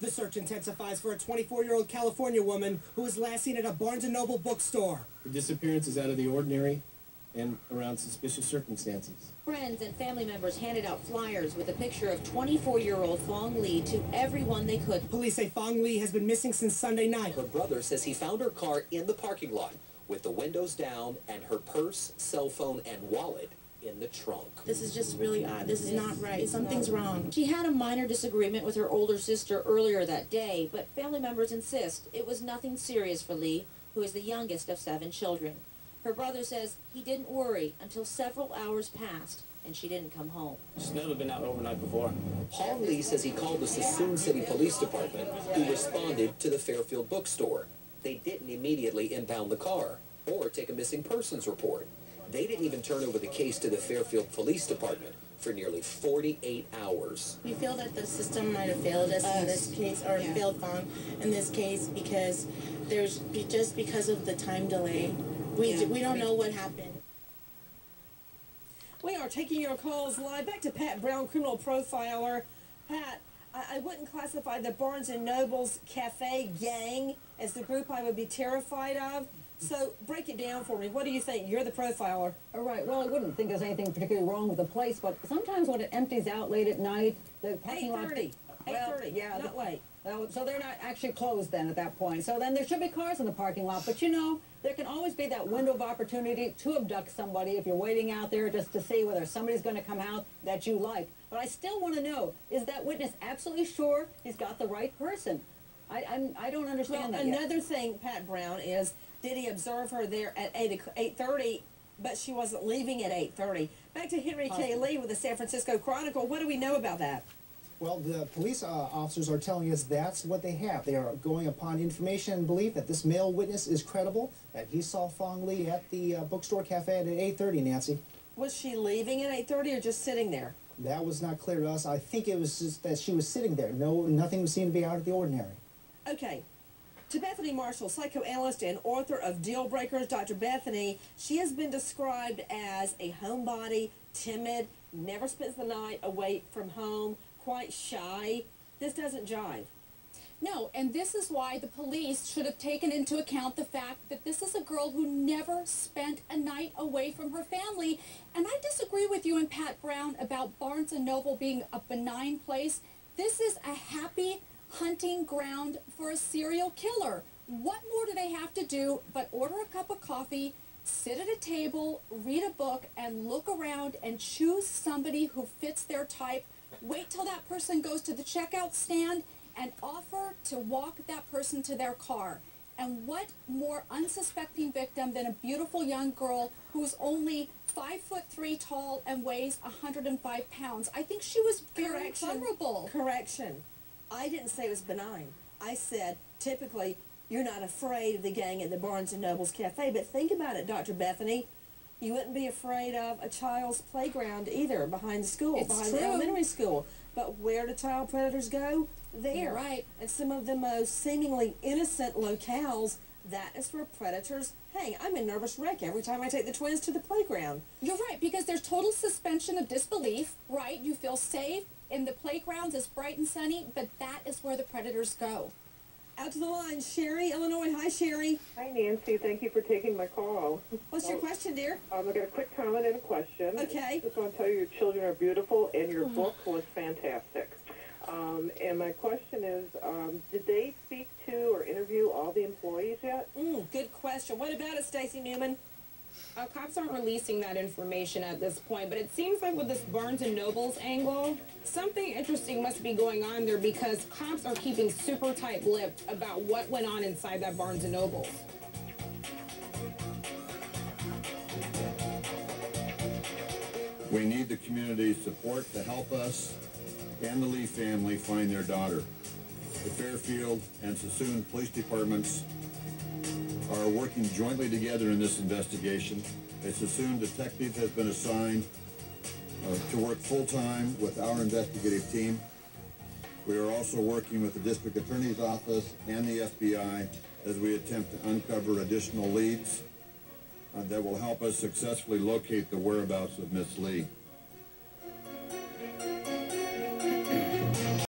The search intensifies for a 24-year-old California woman who was last seen at a Barnes & Noble bookstore. Her disappearance is out of the ordinary and around suspicious circumstances. Friends and family members handed out flyers with a picture of 24-year-old Phuong Lee to everyone they could. Police say Phuong Lee has been missing since Sunday night. Her brother says he found her car in the parking lot with the windows down and her purse, cell phone, and wallet in the trunk. This is just really odd. This is not right. Something's wrong. She had a minor disagreement with her older sister earlier that day, but family members insist it was nothing serious for Lee, who is the youngest of 7 children. Her brother says he didn't worry until several hours passed and she didn't come home. She's never been out overnight before. Phuong Lee says he called the Sassoon City Police Department, who responded to the Fairfield bookstore. They didn't immediately impound the car or take a missing persons report. They didn't even turn over the case to the Fairfield Police Department for nearly 48 hours. We feel that the system might have failed us in this case, or failed Phuong in this case, because just because of the time delay. We don't know what happened. We are taking your calls live. Back to Pat Brown, criminal profiler. Pat, I wouldn't classify the Barnes & Noble's Cafe gang as the group I would be terrified of. So break it down for me. What do you think? You're the profiler. All right. Well, I wouldn't think there's anything particularly wrong with the place, but sometimes when it empties out late at night, the parking lot... 8:30. 8:30. Yeah, not late. So they're not actually closed then at that point. So then there should be cars in the parking lot. But, you know, there can always be that window of opportunity to abduct somebody if you're waiting out there just to see whether somebody's going to come out that you like. But I still want to know, is that witness absolutely sure he's got the right person? I don't understand that yet. Another thing, Pat Brown, is did he observe her there at 8:30, but she wasn't leaving at 8:30? Back to Henry K. Lee with the San Francisco Chronicle. What do we know about that? Well, the police officers are telling us that's what they have. They are going upon information and belief that this male witness is credible, that he saw Phuong Lee at the bookstore cafe at 8:30, Nancy. Was she leaving at 8:30 or just sitting there? That was not clear to us. I think it was just that she was sitting there. Nothing seemed to be out of the ordinary. Okay. To Bethany Marshall, psychoanalyst and author of Deal Breakers, Dr. Bethany, she has been described as a homebody, timid, never spends the night away from home, quite shy. This doesn't jive. No, and this is why the police should have taken into account the fact that this is a girl who never spent a night away from her family. And I disagree with you and Pat Brown about Barnes & Noble being a benign place. This is a happy hunting ground for a serial killer. What more do they have to do but order a cup of coffee, sit at a table, read a book, and look around and choose somebody who fits their type, wait till that person goes to the checkout stand, and offer to walk that person to their car. And what more unsuspecting victim than a beautiful young girl who's only 5'3" tall and weighs 105 pounds? I think she was very vulnerable. Correction. I didn't say it was benign. I said, typically, you're not afraid of the gang at the Barnes & Noble's cafe, but think about it, Dr. Bethany. You wouldn't be afraid of a child's playground either, behind the school, behind the elementary school. But where do child predators go? There. You're right. And some of the most seemingly innocent locales, that is where predators hang. I'm a nervous wreck every time I take the twins to the playground. You're right, because there's total suspension of disbelief, right? You feel safe, and the playgrounds is bright and sunny, but that is where the predators go. Out to the line, Sherry, Illinois. Hi, Sherry. Hi, Nancy. Thank you for taking my call. What's your question, dear? I got a quick comment and a question. Okay. Just want to tell you your children are beautiful, and your book was fantastic. And my question is, did they speak to or interview all the employees yet? Good question. What about it, Stacey Newman? Cops aren't releasing that information at this point, but it seems like with this Barnes & Noble's angle, something interesting must be going on there because cops are keeping super tight-lipped about what went on inside that Barnes & Noble's. We need the community's support to help us and the Lee family find their daughter. The Fairfield and Sassoon police departments are working jointly together in this investigation. A Sassoon detective has been assigned to work full-time with our investigative team. We are also working with the district attorney's office and the FBI as we attempt to uncover additional leads that will help us successfully locate the whereabouts of Miss Lee.